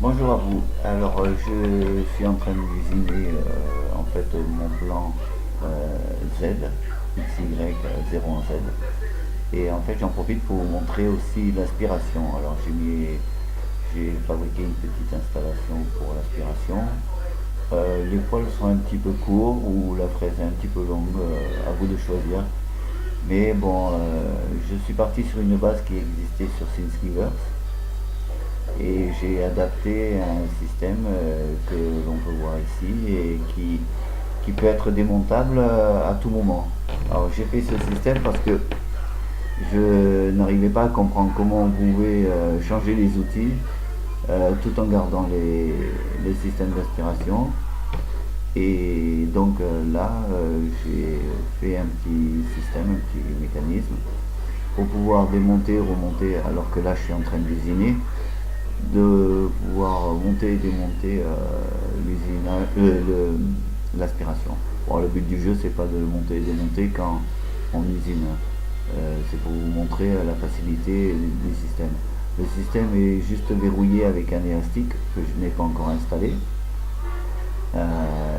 Bonjour à vous. Alors, je suis en train de cuisiner en fait mon plan Z, XY01Z. Et en fait, j'en profite pour vous montrer aussi l'aspiration. Alors, j'ai fabriqué une petite installation pour l'aspiration. Les poils sont un petit peu courts ou la fraise est un petit peu longue, à vous de choisir. Mais bon, je suis parti sur une base qui existait sur Thingiverse et j'ai adapté un système que l'on peut voir ici et qui peut être démontable à tout moment. Alors j'ai fait ce système parce que je n'arrivais pas à comprendre comment on pouvait changer les outils tout en gardant les systèmes d'aspiration. Et donc là, j'ai fait un petit système, un petit mécanisme pour pouvoir démonter, remonter, alors que là je suis en train de cuisiner, de pouvoir monter et démonter l'aspiration. Bon, le but du jeu, c'est pas de monter et démonter quand on usine. C'est pour vous montrer la facilité du système. Le système est juste verrouillé avec un élastique que je n'ai pas encore installé.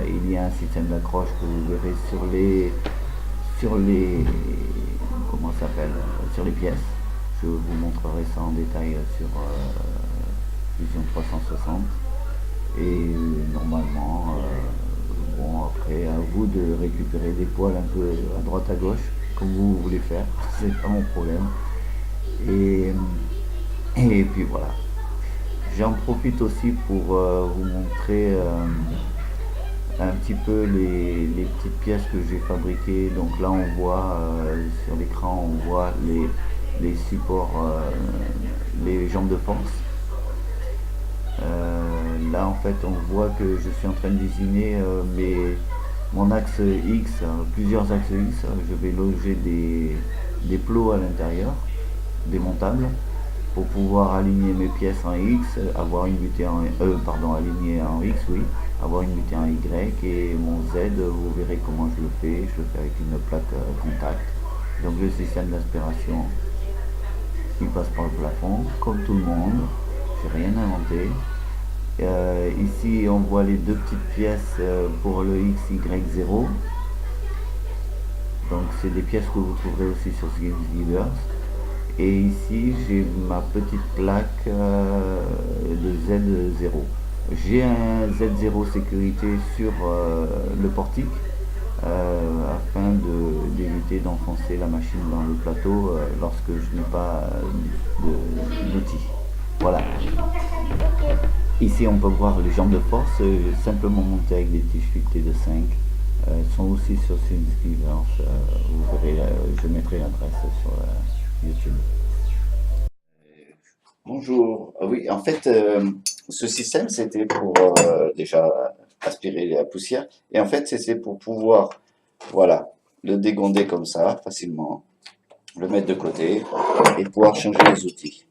Il y a un système d'accroche que vous verrez sur les comment ça s'appelle sur les pièces. Je vous montrerai ça en détail sur Fusion 360. Et normalement, bon après à vous de récupérer des poils un peu à droite à gauche, comme vous voulez faire, c'est pas mon problème. Et, et puis voilà. J'en profite aussi pour vous montrer un petit peu les petites pièces que j'ai fabriquées. Donc là on voit sur l'écran, on voit les supports, les jambes de force. Là en fait on voit que je suis en train d'usiner mon axe X, plusieurs axes X. Je vais loger des plots à l'intérieur, démontables, pour pouvoir aligner mes pièces en X, avoir une butée en pardon, aligner en X, oui, avoir une butée en Y, et mon Z, vous verrez comment je le fais. Je le fais avec une plaque contact. Donc le système d'aspiration, il passe par le plafond, comme tout le monde. J'ai rien inventé. Ici, on voit les deux petites pièces pour le XY0. Donc, c'est des pièces que vous trouverez aussi sur Giveverse. Et ici, j'ai ma petite plaque de Z0. J'ai un Z0 sécurité sur le portique afin d'éviter d'enfoncer la machine dans le plateau lorsque je n'ai pas d'outils. Voilà. Ici, on peut voir les jambes de force simplement montées avec des tiges filetées de 5. Elles sont aussi sur Thingiverse. Vous verrez, je mettrai l'adresse sur YouTube. Bonjour. Oui, en fait, ce système, c'était pour déjà aspirer la poussière. Et en fait, c'était pour pouvoir, voilà, le dégonder comme ça, facilement, le mettre de côté et pouvoir changer les outils.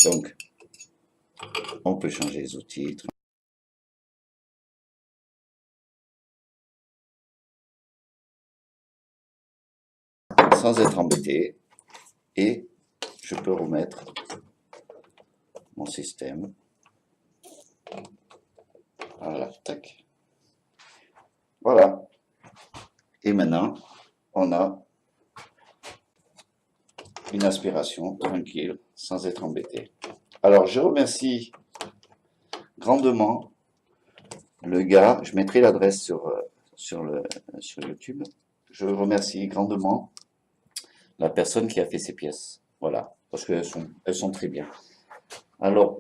Donc, on peut changer les outils sans être embêté. Et je peux remettre mon système. Voilà, tac. Voilà. Et maintenant, on a une aspiration tranquille, sans être embêté. Alors, je remercie grandement le gars. Je mettrai l'adresse sur YouTube. Je remercie grandement la personne qui a fait ces pièces. Voilà, parce elles sont très bien. Alors,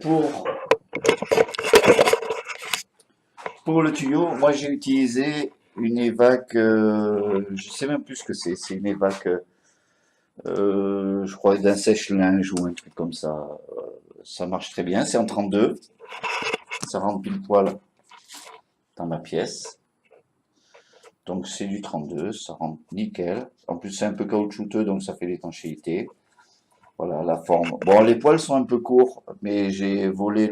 pour le tuyau, moi j'ai utilisé une évac, je sais même plus ce que c'est une évac, je crois d'un sèche-linge ou un truc comme ça. Ça marche très bien, c'est en 32, ça rentre pile poil dans ma pièce. Donc c'est du 32, ça rentre nickel. En plus c'est un peu caoutchouteux, donc ça fait l'étanchéité. Voilà la forme. Bon, les poils sont un peu courts, mais j'ai volé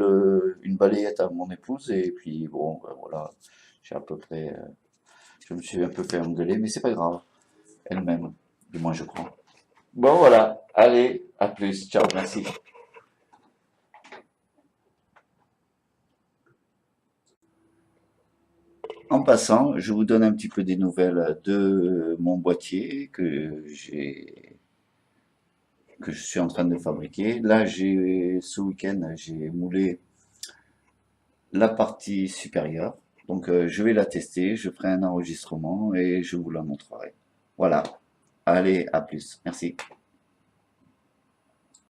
une balayette à mon épouse et puis bon, ben voilà, j'ai à peu près, je me suis un peu fait engueuler, mais c'est pas grave. Elle-même, du moins je crois. Bon voilà, allez, à plus, ciao, merci. En passant, je vous donne un petit peu des nouvelles de mon boîtier que je suis en train de fabriquer. Là, ce week-end, j'ai moulé la partie supérieure. Donc, je vais la tester, je ferai un enregistrement et je vous la montrerai. Voilà. Allez, à plus. Merci.